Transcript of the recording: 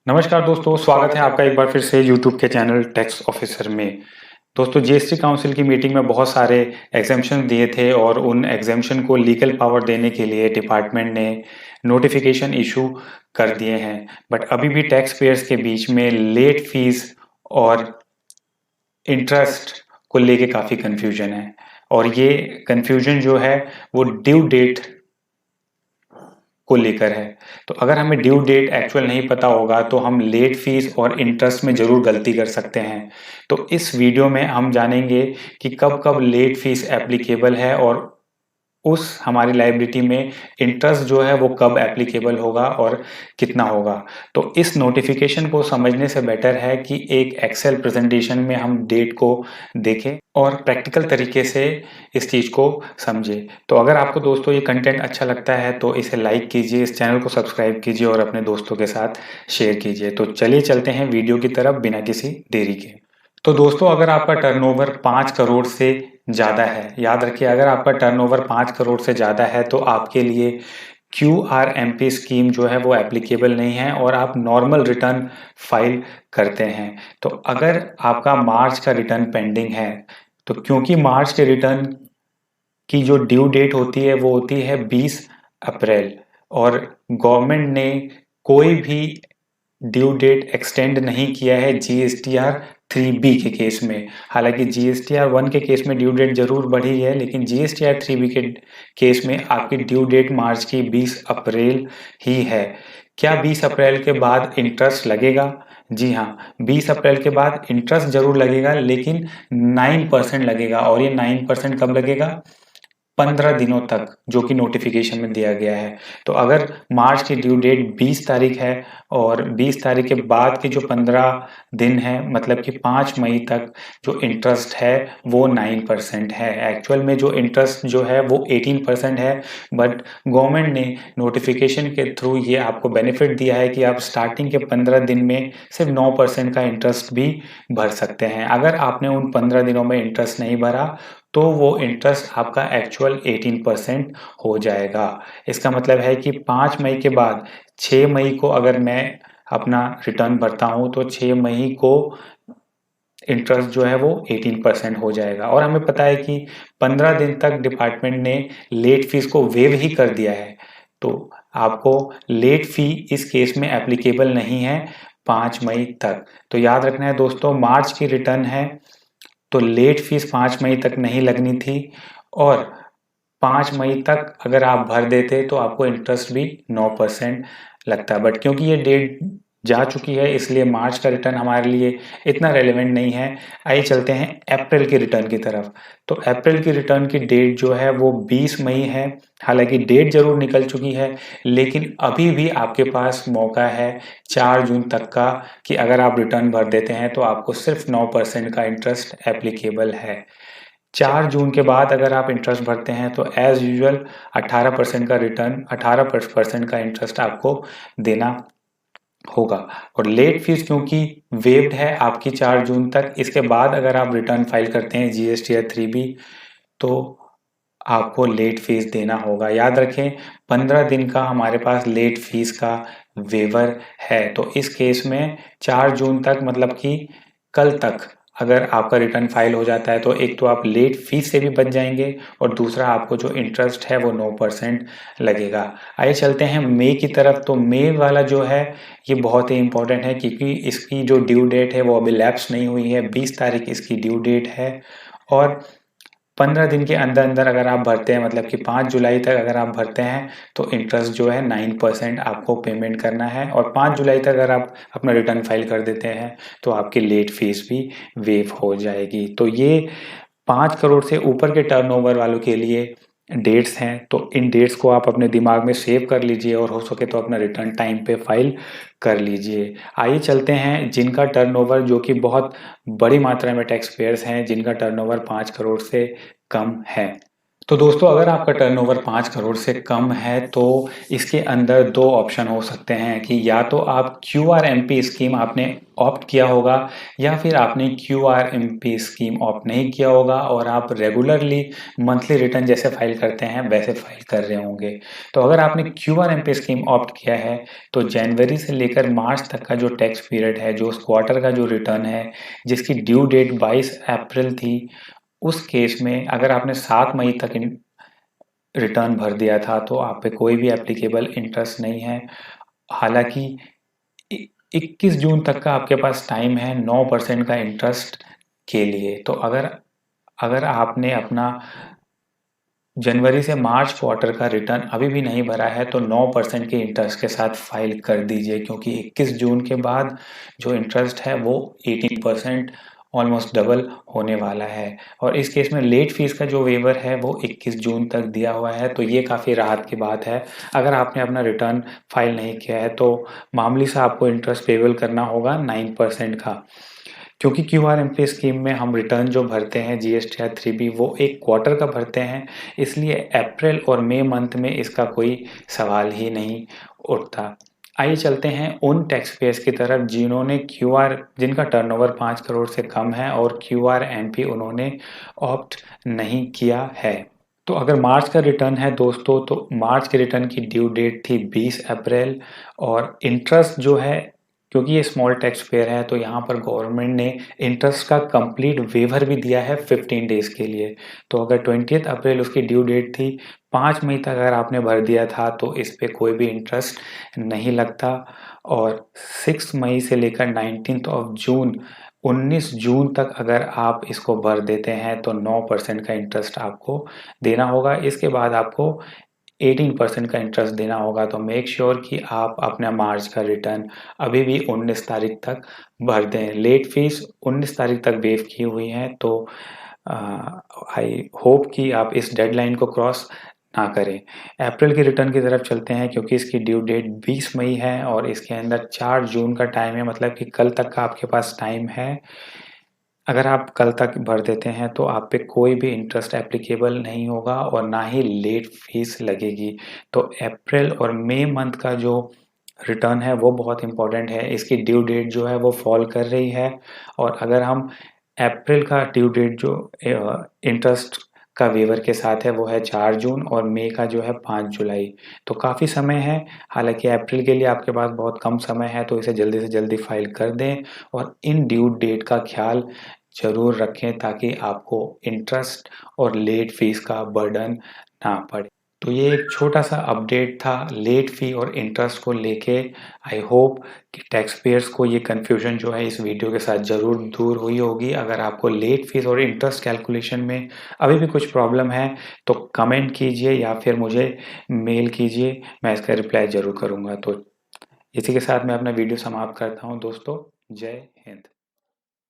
नमस्कार दोस्तों, स्वागत है आपका एक बार फिर से यूट्यूब के चैनल टैक्स ऑफिसर में। दोस्तों, जीएसटी काउंसिल की मीटिंग में बहुत सारे एग्जेम्पशन दिए थे और उन एग्जेम्पशन को लीगल पावर देने के लिए डिपार्टमेंट ने नोटिफिकेशन इशू कर दिए हैं। बट अभी भी टैक्स पेयर्स के बीच में लेट फीस और इंटरेस्ट को लेके काफ़ी कन्फ्यूजन है और ये कन्फ्यूजन जो है वो ड्यू डेट को लेकर है। तो अगर हमें ड्यू डेट एक्चुअल नहीं पता होगा तो हम लेट फीस और इंटरेस्ट में ज़रूर गलती कर सकते हैं। तो इस वीडियो में हम जानेंगे कि कब कब लेट फीस एप्लीकेबल है और उस हमारी लायबिलिटी में इंटरेस्ट जो है वो कब एप्लीकेबल होगा और कितना होगा। तो इस नोटिफिकेशन को समझने से बेटर है कि एक एक्सेल प्रेजेंटेशन में हम डेट को देखें और प्रैक्टिकल तरीके से इस चीज़ को समझें। तो अगर आपको दोस्तों ये कंटेंट अच्छा लगता है तो इसे लाइक कीजिए, इस चैनल को सब्सक्राइब कीजिए और अपने दोस्तों के साथ शेयर कीजिए। तो चलिए चलते हैं वीडियो की तरफ बिना किसी देरी के। तो दोस्तों, अगर आपका टर्नओवर 5 करोड़ से ज़्यादा है, याद रखिए, अगर आपका टर्नओवर 5 करोड़ से ज़्यादा है तो आपके लिए QRMP स्कीम जो है वो एप्लीकेबल नहीं है और आप नॉर्मल रिटर्न फाइल करते हैं। तो अगर आपका मार्च का रिटर्न पेंडिंग है तो क्योंकि मार्च के रिटर्न की जो ड्यू डेट होती है वो होती है 20 अप्रैल और गवर्नमेंट ने कोई भी ड्यू डेट एक्सटेंड नहीं किया है GSTR 3B के केस में। हालांकि GSTR 1 के केस में ड्यू डेट जरूर बढ़ी है, लेकिन GSTR 3B के केस में आपकी ड्यू डेट मार्च की 20 अप्रैल ही है। क्या 20 अप्रैल के बाद इंटरेस्ट लगेगा? जी हाँ, 20 अप्रैल के बाद इंटरेस्ट जरूर लगेगा, लेकिन 9% लगेगा। और ये 9% कब लगेगा? 15 दिनों तक, जो कि नोटिफिकेशन में दिया गया है। तो अगर मार्च की ड्यू डेट 20 तारीख है और 20 तारीख के बाद के जो 15 दिन है, मतलब कि 5 मई तक जो इंटरेस्ट है वो 9% है। एक्चुअल में जो इंटरेस्ट जो है वो 18% है, बट गवर्नमेंट ने नोटिफिकेशन के थ्रू ये आपको बेनिफिट दिया है कि आप स्टार्टिंग के 15 दिन में सिर्फ 9% का इंटरेस्ट भी भर सकते हैं। अगर आपने उन 15 दिनों में इंटरेस्ट नहीं भरा तो वो इंटरेस्ट आपका एक्चुअल 18% हो जाएगा। इसका मतलब है कि 5 मई के बाद 6 मई को अगर मैं अपना रिटर्न भरता हूँ तो 6 मई को इंटरेस्ट जो है वो 18% हो जाएगा। और हमें पता है कि 15 दिन तक डिपार्टमेंट ने लेट फीस को वेव ही कर दिया है। तो आपको लेट फी इस केस में एप्लीकेबल नहीं है 5 मई तक। तो याद रखना है दोस्तों, मार्च की रिटर्न है तो लेट फीस 5 मई तक नहीं लगनी थी और 5 मई तक अगर आप भर देते तो आपको इंटरेस्ट भी 9% लगता। बट क्योंकि ये डेट जा चुकी है इसलिए मार्च का रिटर्न हमारे लिए इतना रेलेवेंट नहीं है। आइए चलते हैं अप्रैल की रिटर्न की तरफ। तो अप्रैल की रिटर्न की डेट जो है वो 20 मई है। हालांकि डेट जरूर निकल चुकी है, लेकिन अभी भी आपके पास मौका है 4 जून तक का कि अगर आप रिटर्न भर देते हैं तो आपको सिर्फ 9% का इंटरेस्ट एप्लीकेबल है। 4 जून के बाद अगर आप इंटरेस्ट भरते हैं तो एज यूजुअल 18% का रिटर्न, 18% का इंटरेस्ट आपको देना होगा। और लेट फीस क्योंकि वेव्ड है आपकी 4 जून तक, इसके बाद अगर आप रिटर्न फाइल करते हैं GSTR 3B तो आपको लेट फीस देना होगा। याद रखें, 15 दिन का हमारे पास लेट फीस का वेवर है। तो इस केस में 4 जून तक, मतलब कि कल तक अगर आपका रिटर्न फाइल हो जाता है तो एक तो आप लेट फीस से भी बच जाएंगे और दूसरा आपको जो इंटरेस्ट है वो 9% लगेगा। आइए चलते हैं मई की तरफ। तो मई वाला जो है ये बहुत ही इंपॉर्टेंट है क्योंकि इसकी जो ड्यू डेट है वो अभी लैप्स नहीं हुई है। 20 तारीख इसकी ड्यू डेट है और 15 दिन के अंदर अंदर अगर आप भरते हैं, मतलब कि 5 जुलाई तक अगर आप भरते हैं तो इंटरेस्ट जो है 9% आपको पेमेंट करना है। और 5 जुलाई तक अगर आप अपना रिटर्न फाइल कर देते हैं तो आपकी लेट फीस भी वेव हो जाएगी। तो ये 5 करोड़ से ऊपर के टर्नओवर वालों के लिए डेट्स हैं। तो इन डेट्स को आप अपने दिमाग में सेव कर लीजिए और हो सके तो अपना रिटर्न टाइम पे फाइल कर लीजिए। आइए चलते हैं जिनका टर्नओवर, जो कि बहुत बड़ी मात्रा में टैक्स पेयर्स हैं जिनका टर्नओवर 5 करोड़ से कम है। तो दोस्तों अगर आपका टर्नओवर 5 करोड़ से कम है तो इसके अंदर 2 ऑप्शन हो सकते हैं कि या तो आप क्यूआरएमपी स्कीम आपने ऑप्ट किया होगा या फिर आपने क्यूआरएमपी स्कीम ऑप्ट नहीं किया होगा और आप रेगुलरली मंथली रिटर्न जैसे फाइल करते हैं वैसे फाइल कर रहे होंगे। तो अगर आपने क्यूआरएमपी स्कीम ऑप्ट किया है तो जनवरी से लेकर मार्च तक का जो टैक्स पीरियड है, जो उस क्वार्टर का जो रिटर्न है, जिसकी ड्यू डेट 22 अप्रैल थी, उस केस में अगर आपने 7 मई तक रिटर्न भर दिया था तो आप पे कोई भी एप्लीकेबल इंटरेस्ट नहीं है। हालांकि 21 जून तक का आपके पास टाइम है 9% का इंटरेस्ट के लिए। तो अगर अगर आपने अपना जनवरी से मार्च क्वार्टर का रिटर्न अभी भी नहीं भरा है तो 9% के इंटरेस्ट के साथ फाइल कर दीजिए, क्योंकि 21 जून के बाद जो इंटरेस्ट है वो 18% ऑलमोस्ट डबल होने वाला है। और इस केस में लेट फीस का जो वेवर है वो 21 जून तक दिया हुआ है, तो ये काफ़ी राहत की बात है। अगर आपने अपना रिटर्न फाइल नहीं किया है तो मामूली सा आपको इंटरेस्ट पेबल करना होगा 9% का, क्योंकि क्यूआरएमपी स्कीम में हम रिटर्न जो भरते हैं जीएसटीआर 3B वो एक क्वार्टर का भरते हैं, इसलिए अप्रैल और मई मंथ में इसका कोई सवाल ही नहीं उठता। आइए चलते हैं उन टैक्स पेयर्स की तरफ जिनका टर्नओवर 5 करोड़ से कम है और क्यूआरएमपी उन्होंने ऑप्ट नहीं किया है। तो अगर मार्च का रिटर्न है दोस्तों, तो मार्च के रिटर्न की ड्यू डेट थी 20 अप्रैल और इंटरेस्ट जो है, क्योंकि ये स्मॉल टैक्स पेयर है तो यहाँ पर गवर्नमेंट ने इंटरेस्ट का कंप्लीट वेवर भी दिया है 15 डेज के लिए। तो अगर 20 अप्रैल उसकी ड्यू डेट थी, 5 मई तक अगर आपने भर दिया था तो इस पे कोई भी इंटरेस्ट नहीं लगता। और 6 मई से लेकर 19 जून 19 जून तक अगर आप इसको भर देते हैं तो 9% का इंटरेस्ट आपको देना होगा। इसके बाद आपको 18% का इंटरेस्ट देना होगा। तो मेक श्योर कि आप अपना मार्च का रिटर्न अभी भी 19 तारीख तक भर दें। लेट फीस 19 तारीख तक वेव की हुई है, तो आई होप कि आप इस डेडलाइन को क्रॉस ना करें। अप्रैल के रिटर्न की तरफ चलते हैं, क्योंकि इसकी ड्यू डेट 20 मई है और इसके अंदर 4 जून का टाइम है, मतलब कि कल तक का आपके पास टाइम है। अगर आप कल तक भर देते हैं तो आप पे कोई भी इंटरेस्ट एप्लीकेबल नहीं होगा और ना ही लेट फीस लगेगी। तो अप्रैल और मई मंथ का जो रिटर्न है वो बहुत इम्पोर्टेंट है। इसकी ड्यू डेट जो है वो फॉल कर रही है और अगर हम अप्रैल का ड्यू डेट जो इंटरेस्ट का वेवर के साथ है वो है 4 जून और मई का जो है 5 जुलाई। तो काफ़ी समय है। हालांकि अप्रैल के लिए आपके पास बहुत कम समय है, तो इसे जल्दी से जल्दी फाइल कर दें और इन ड्यू डेट का ख्याल ज़रूर रखें ताकि आपको इंटरेस्ट और लेट फीस का बर्डन ना पड़े। तो ये एक छोटा-सा अपडेट था लेट फ़ी और इंटरेस्ट को लेके। आई होप कि टैक्स पेयर्स को ये कन्फ्यूजन जो है इस वीडियो के साथ ज़रूर दूर हुई होगी। अगर आपको लेट फ़ीस और इंटरेस्ट कैलकुलेशन में अभी भी कुछ प्रॉब्लम है तो कमेंट कीजिए या फिर मुझे मेल कीजिए, मैं इसका रिप्लाई ज़रूर करूँगा। तो इसी के साथ मैं अपना वीडियो समाप्त करता हूँ दोस्तों। जय हिंद।